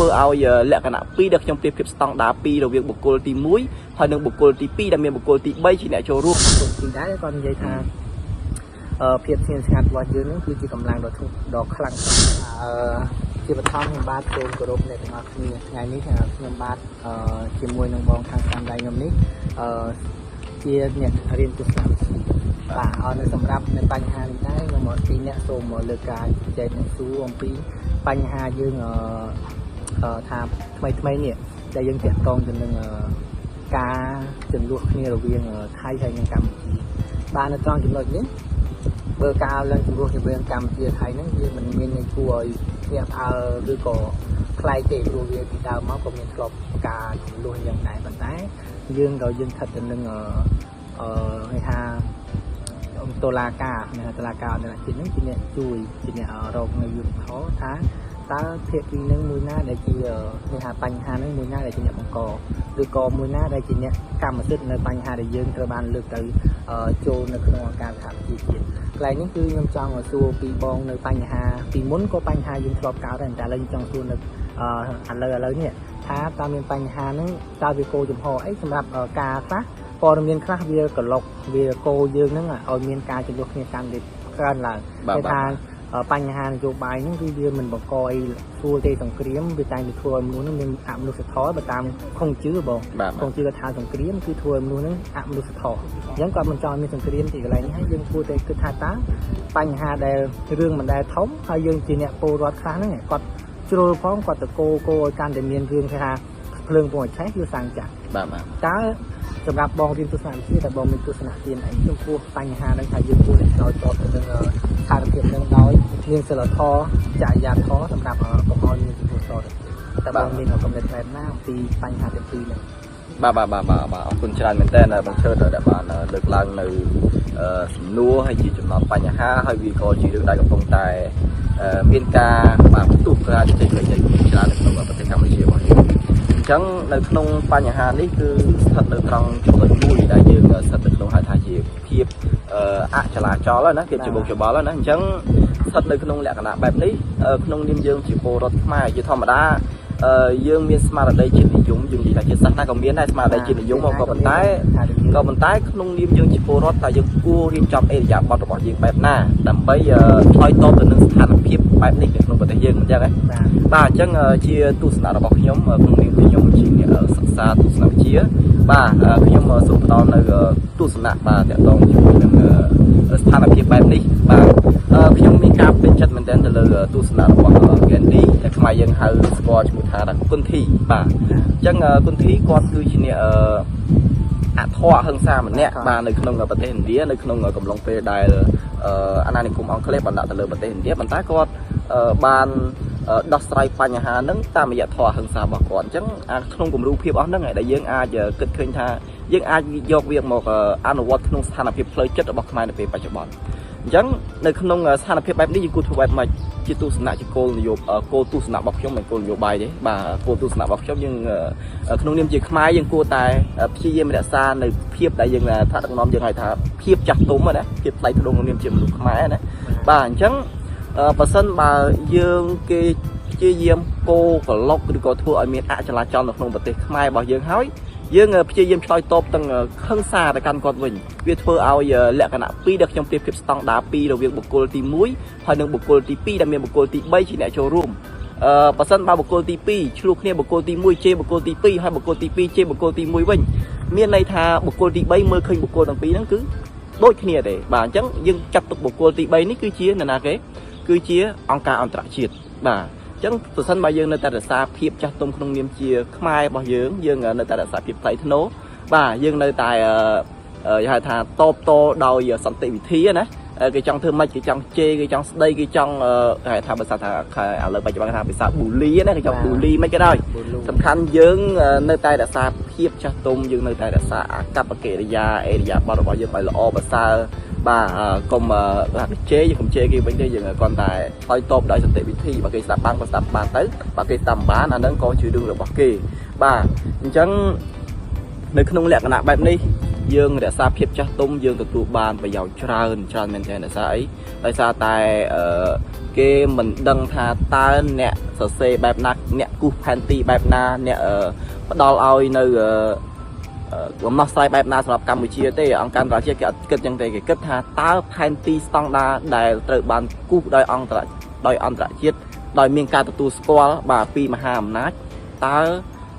ធ្វើឲ្យលក្ខណៈ2ដែលខ្ញុំប្រៀបធៀបស្តង់ដារ2រវាងបុគ្គលទី1ហើយនិងបុគ្គលទី2ដែលមានបុគ្គលទី3ជាអ្នកចូលរួមទីដែរគាត់និយាយថាភាពស្ងៀមស្ងាត់របស់យើងនឹងគឺជាកម្លាំងដ៏ខ្លាំងជាបឋមខ្ញុំបាទសូមគោរពអ្នកទាំងអស់គ្នាថ្ងៃនេះខ្ញុំបាទជាមួយនឹងបងខាងតាមដៃខ្ញុំនេះជាអ្នករៀនទស្សនវិជ្ជាបាទនៅសម្រាប់នៅបញ្ហានេះដែរខ្ញុំមកទីអ្នកសូមលើកការចែកនឹងសួរអំពីបញ្ហាយើងថាថ្មីនេះដែលយើងតាក់ទងទៅនឹងការចំនួនគ្នារវាងថៃហើយនិងកម្ពុជាបាទនៅត្រង់ចំណុចនេះបើការឡើងចំនួនរវាងកម្ពុជាថៃហ្នឹងវាមិនមានគួរឲ្យភ្ញាក់ផ្អើលឬក៏ខ្លាយទេព្រោះវាពីដើមមកក៏មានធ្លាប់ការចំនួនយ៉ាងដែរប៉ុន្តែយើងក៏យើងស្ថិតទៅនឹងគេថាតុលាការអន្តរជាតិហ្នឹងជាអ្នកជួយជាអ្នករកនៅយុទ្ធធរថាតើភាគីនឹងមួយណាដែលជាគេថាបញ្ហានឹងមួយណាដែលជាអ្នកបង្កឬក៏មួយណាដែលជាអ្នកកម្មសិទ្ធិនៅបញ្ហាដែលយើងត្រូវបានលើកទៅចូលនៅក្នុងអង្គការសហប្រជាជាតិកន្លែងនេះគឺខ្ញុំចង់សួរពីបងនៅបញ្ហាពីមុនក៏បញ្ហាយើងធ្លាប់កើតដែរតែឥឡូវខ្ញុំចង់សួរនៅឥឡូវនេះថាតើមានបញ្ហាហ្នឹងតើវាគោលចំហអីសម្រាប់ការខ្លះព័ត៌មានខ្លះវាក្លុកវាគោយើងហ្នឹងឲ្យមានការចំនួនគ្នាកាន់តែកើនឡើងគេថាបញ្ហានយោបាយហ្នឹងគឺវាមិនបង្កអីធ្វើទេសង្គ្រាមវាតែធ្វើឲ្យមនុស្សហ្នឹងមានអមនុស្សធម៌បើតាមខុងជឿបងខុងជឿថាសង្គ្រាមគឺធ្វើឲ្យមនុស្សហ្នឹងអមនុស្សធម៌អញ្ចឹងគាត់មិនចង់មានសង្គ្រាមទីកន្លែងនេះហើយយើងគួរតែគិតថាតើបញ្ហាដែលរឿងមិនដែលធំហើយយើងជាអ្នកពលរដ្ឋខ្លះហ្នឹងគាត់ជ្រុលផងគាត់ទៅគោឲ្យកាន់តែមានរឿងថាភ្លើងពងឆេះគឺសាំងចាក់បាទតើសម្រាប់បងរៀនទស្សនវិជ្ជាតែបងមានទស្សនៈទានអីចំពោះបញ្ហាហ្នឹងថាយើងគួរតែឆ្លើយតបទៅនឹងស្ថានភាពហ្នឹងដោយមានសិលធម៌ចរិយាធម៌សម្រាប់កុំឲ្យមានចំពោះតទៅតែបងមានកំណត់ផ្នែកណាពីបញ្ហាទាំងពីរហ្នឹងបាទអរគុណច្រើនមែនតើបងឈើដែលបានលើកឡើងនៅសំណួរហើយជាចំណងបញ្ហាហើយវាក៏ជារឿងដែលកំពុងតែមានការផ្ទុះការជជែកច្រើននៅក្នុងប្រទេសកម្ពុជារបស់យើងអញ្ចឹងនៅក្នុងបញ្ហានេះគឺស្ថិតនៅត្រង់ចំណុចមួយដែលយើងស្ថិតនៅក្នុងហៅថាជាភាពអចលាចលណាភាពច្បុកច្បល់ណាអញ្ចឹងស្ថិតនៅក្នុងលក្ខណៈបែបនេះក្នុងនាមយើងជាពលរដ្ឋខ្មែរជាធម្មតាយើងមានស្មារតីជាតិនិយមយើងនិយាយថាជាសាសនាក៏មានដែរស្មារតីជាតិនិយមក៏ប៉ុន្តែក្នុងនាមយើងជាពលរដ្ឋតែយើងគួររៀបចំអេរយាប័តរបស់យើងបែបណាដើម្បីឆ្លើយតបទៅនឹងស្ថានភាពបែបនេះនៅក្នុងប្រទេសយើងអញ្ចឹងបាទអញ្ចឹងជាទស្សនៈរបស់ខ្ញុំក្នុងនាមខ្ញុំជាអ្នកសិក្សាទស្សនវិជ្ជាបាទខ្ញុំសូមផ្ដល់នៅទស្សនៈបាទតកតងជាមួយនឹងស្ថានភាពបែបនេះបាទខ្ញុំមានការពេញចិត្តមែនទែនទៅលើទស្សនៈរបស់ Gandhi ដែលខ្មែរយើងហៅស្គាល់ឈ្មោះថាគុនធីបាទអញ្ចឹងគុនធីគាត់គឺជាអ្នកអធរហិង្សាម្នាក់បាទនៅក្នុងប្រទេសឥណ្ឌានៅក្នុងកំឡុងពេលដែលអាណានិគមអង់គ្លេសបានដាក់ទៅលើប្រទេសឥណ្ឌាប៉ុន្តែគាត់បានដោះស្រាយបញ្ហាហ្នឹងតាមរយៈធម៌អហិង្សារបស់គាត់អញ្ចឹងក្នុងគំរូភាពអស់ហ្នឹងដែលយើងអាចគិតឃើញថាយើងអាចយកវាមកអនុវត្តក្នុងស្ថានភាពផ្លូវចិត្តរបស់ខ្មែរនៅពេលបច្ចុប្បន្នអញ្ចឹងនៅក្នុងស្ថានភាពបែបនេះយើងគួរធ្វើបែបម៉េចជាទស្សនៈជាគោលនយោបាយគោលទស្សនៈរបស់ខ្ញុំមិនគោលនយោបាយទេបាទគោលទស្សនៈរបស់ខ្ញុំយើងក្នុងនាមជាខ្មែរយើងគួរតែព្យាយាមរក្សានៅភាពដែលយើងថាដឹកនាំយើងហៅថាភាពចាស់ទុំណាភាពថ្លៃថ្នូរក្នុងនាមជាមនុស្សខ្មែរណាបាទអញ្ចឹងបើសិនបើយើងគេព្យាយាមកោក្លុកឬក៏ធ្វើឲ្យមានអចលាចលនៅក្នុងប្រទេសខ្មែររបស់យើងហើយយើងព្យាយាមឆ្លើយតបទាំងហិង្សាទៅកាន់គាត់វិញវាធ្វើឲ្យលក្ខណៈ2ដែលខ្ញុំប្រៀបធៀបស្តង់ដារ2រវាងបុគ្គលទី1ហើយនិងបុគ្គលទី2ដែលមានបុគ្គលទី3ជាអ្នកចូលរួមបើសិនបើបុគ្គលទី2ឆ្លោះគ្នាបុគ្គលទី1ជេរបុគ្គលទី2ហើយបុគ្គលទី2ជេរបុគ្គលទី1វិញមានន័យថាបុគ្គលទី3មើលឃើញបុគ្គលទាំងពីរហ្នឹងគឺដូចគ្នាទេបាទអញ្ចឹងយើងចាត់ទុកបុគ្គលទី3នេះគឺជានរណាគេគឺជាអង្គការអន្តរជាតិបាទអញ្ចឹងប្រសិនបើយើងនៅតែរក្សាភាពចាស់ទុំក្នុងនាមជាខ្មែររបស់យើងនៅតែរក្សាភាពថ្លៃថ្នូរបាទយើងនៅតែហៅថាតបតដោយសន្តិវិធីណាគេចង់ធ្វើម៉េចគេចង់ជេរគេចង់ស្ដីគេចង់ហៅថាភាសាថាឥឡូវបច្ចុប្បន្នថាភាសាប៊ូលីណាគេចង់ប៊ូលីមិនក៏ដោយសំខាន់យើងនៅតែរក្សាភាពចាស់ទុំយើងនៅតែរក្សាអាកប្បកិរិយាអេរិយាបថរបស់យើងឲ្យល្អប្រសើរបាទកុំជេរយើងកុំជេរគេវិញទេយើងគ្រាន់តែឆ្លើយតបដោយសន្តិវិធីបើគេស្ដាប់បានក៏ស្ដាប់បានទៅបើគេស្ដាប់មិនបានអាហ្នឹងក៏ជារឿងរបស់គេបាទអញ្ចឹងនៅក្នុងលក្ខណៈបែបនេះ dương để xa phiếp chắc tung dương từ tụ bàn và giàu tràn men trên là sao ấy tại sao tại cái mình đăng thà ta nè sở xe bẹp nát nè cu panty bẹp na nè đo ao nơi gồm nó sai bẹp na sập Campuchia thế ông can ra chia cái kết chẳng thể cái kết thà ta panty standard đại từ bàn cu đòi ông trả chiết đòi miền ca tu squall bà pi mà hàm nát ta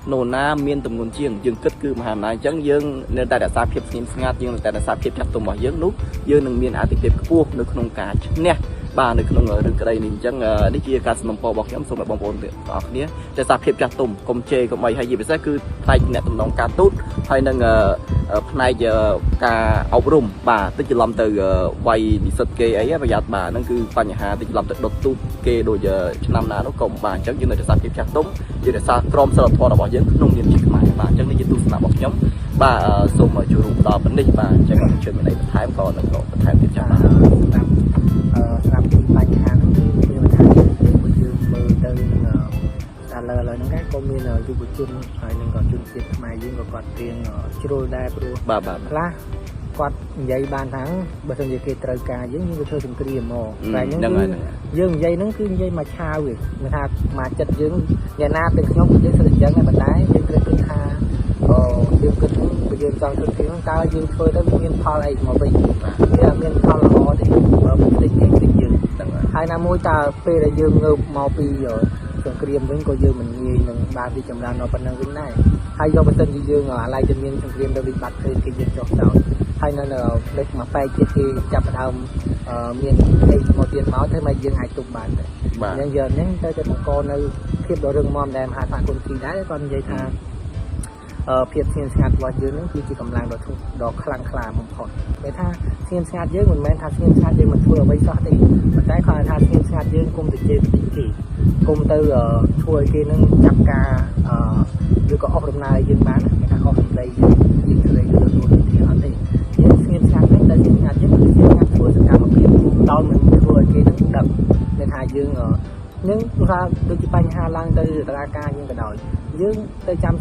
nô na miền tầm nguồn chiêng dương kết cứ mà hàm nát chẳng dương nên ta đã xa phiếp sim ngát dương ta đã xa phiếp chặt tôm bỏ dương nút dương đừng miền á tiệp tiệp cua nước không cá nè bà nước không ở cái đây mình chẳng đi chia cá sấu bò bọc nhóm xong lại bong bồn được ở kiaจะ phiếp chặt tôm công chê công mày hay gì vậy sẽ cứ thay nè tầm nòng cá tốt hay nâng này giờ cá ốc rùm bà tức chỉ làm từ quay đi sật kê ấy bây giờ bà nâng cứ pan nhà hà tức chỉ làm từ đột tu kê đồ giờ năm nào nó cộng bà chẳng như làจะ phiếp chặt tôm giờ để sao from sờ thò là bỏ dương nông nghiệp chỉ mày bà chẳng đi chỉ tu là bọc nhóm bà xong ở chỗ rùm đỏ vấn đề bà chẳng còn chuyện này thái còn nó còn thái phiếp chặt bà làm gì bài hàng như mà thay thì bây giờ mơ tới là lời nó cái công viên ở du lịch chung rồi nên còn chung tiệc mày dương còn tiền chiro đai bà lá quạt dây ban tháng bây giờ kia trời cả giống như thơ từng kia mò và những dương dây nó cứ dây mà chao vậy người ta mà chật dương nhà na từng nhóm dương sự dân này mình đái dương cứ tha dương cứ bây giờ trong thực tiễn cao dương phơi tới miền Pha này mà mình miền Pha là họ thì ở một tỉnh dương hai năm mỗi ta phê là dương ngợp màu pi rồi từng kia vẫn có dương mình nghe mình ba đi chậm ra nó vẫn đang vững này hay do bên trên dương ở lại trên miền từng kia đâu bị bắt lên cái dương chọc sầu hay nên là đây mà phai chia khi chập đầu miền đây một tiền máu thế mà dương hai chục bản nhưng giờ những tới cho con nơi khiếp đồ rừng mòm đèn hai phản con kỳ đá con dây tha phiệtเสียน สงัด ว่า យើង នឹង គឺជា កម្លាំង ដ៏ ខ្លាំង ក្លា បំ ផុត ពេល ថា เสียน สงัด យើង មិន មែន ថា เสียน สงัด យើង មិន ធ្វើ អ្វី សោះ ទេ ប៉ុន្តែ គាត់ ថា เสียน สงัด យើង គុំ ទៅ ជេរ តិច គេ គុំ ទៅ ធ្វើ ឲ្យ គេ នឹង ចាប់ ការ ឬ ក៏ អស់ ដំណើរ យើង បាន គេ ថា អស់ សម្ដី យើង យើង ធ្វើ ឲ្យ យើង ទទួល ទី អត់ ទេ យើង เสียน สงัด នេះ តែ เสียน สงัด យើង មិន เสียน สงัด ធ្វើ សកម្មភាព ដោយ មិន ធ្វើ ឲ្យ គេ នឹង ដឹង គេ ថា យើង នឹង ថា ដូច ជា បញ្ហា ឡើង ទៅ តឡាការ យើង ក៏ ដោយ យើង ទៅ ចាំ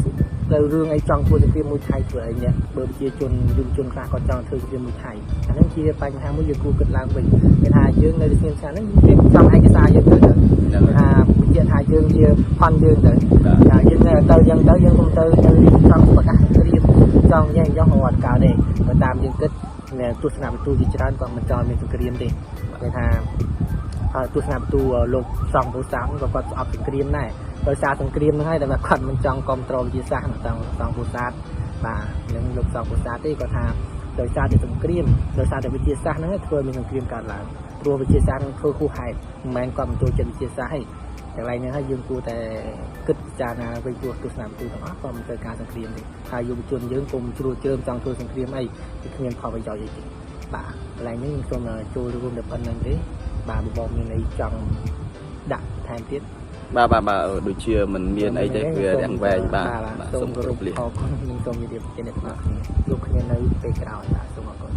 ទៅ រឿង អី ចង់ ធ្វើ ទៅ ពី មួយ ថៃ ធ្វើ អី នេះ បើ ជា ជន យុវជន ខ្លះ ក៏ ចង់ ធ្វើ ពី មួយ ថៃ អា ហ្នឹង ជា បញ្ហា មួយ យើង គួរ គិត ឡើង វិញ គេ ថា យើង នៅ ស្ងៀម ស្ងាត់ ហ្នឹង យើង ចង់ ឯកសារ យើង ទៅ ថា បញ្ជា ថា យើង ជា ផន យើង ទៅ ថា យើង ទៅ យើង ទៅ យើង គុំ ទៅ ចង់ ប្រកាស រៀប ចង់ យ៉ាង យ៉ាង អត់ កើត ទេ បើ តាម យើង គិត ទស្សនវិទូ ជា ច្រើន ក៏ មិន ចង់ មាន សង្គ្រាម ទេ គេ ថា ទស្សនវិទូ លោក សង្ឃ ពុសាស ក៏ គាត់ ស្អប់ សង្គ្រាម ដែរ ដោយ សារ សង្គ្រាម ហ្នឹង ហើយ តែ គាត់ មិន ចង់ គ្រប់គ្រង វិទ្យាសាស្ត្រ សង្ឃ ពុសាស បាទ នឹង លោក សង្ឃ ពុសាស ទេ គាត់ ថា ដោយ សារ តែ សង្គ្រាម ដោយ សារ តែ វិទ្យាសាស្ត្រ ហ្នឹង ធ្វើ មាន សង្គ្រាម កើត ឡើង ព្រោះ វិទ្យាសាស្ត្រ ធ្វើ ហួសហេតុ មិន មែន គាត់ មិន ចូល ចិត្ត វិទ្យាសាស្ត្រ ទេ តែ ឡើយ ហ្នឹង ហើយ យើង គួរ តែ គិត ពិចារណា វិញ ព្រោះ ទស្សនវិទូ ទាំង អស់ ក៏ មិន ត្រូវ ការ សង្គ្រាម ទេ ហើយ យុវជន យើង គុំ ជ្រួលជ្រើម ចង់ ធ្វើ សង្គ្រាម អី គឺ គ្មាន ផល ប្រយោជន៍ អី ទេ បាទ ឡើយ ហ្នឹង ខ្ញុំ សូម ចូល រួម តែ ប៉ុណ្្នឹង ទេ បាទ បង មាន អី ចង់ ដាក់ ថែម ទៀត bàដូចជាមិនមានអីទេវារាំងវែងបាទសូមគោរពលា អរគុណខ្ញុំសូមជម្រាប ជាអ្នកទាំងអស់គ្នាជួបគ្នានៅពេលក្រោយបាទសូមអរគុណ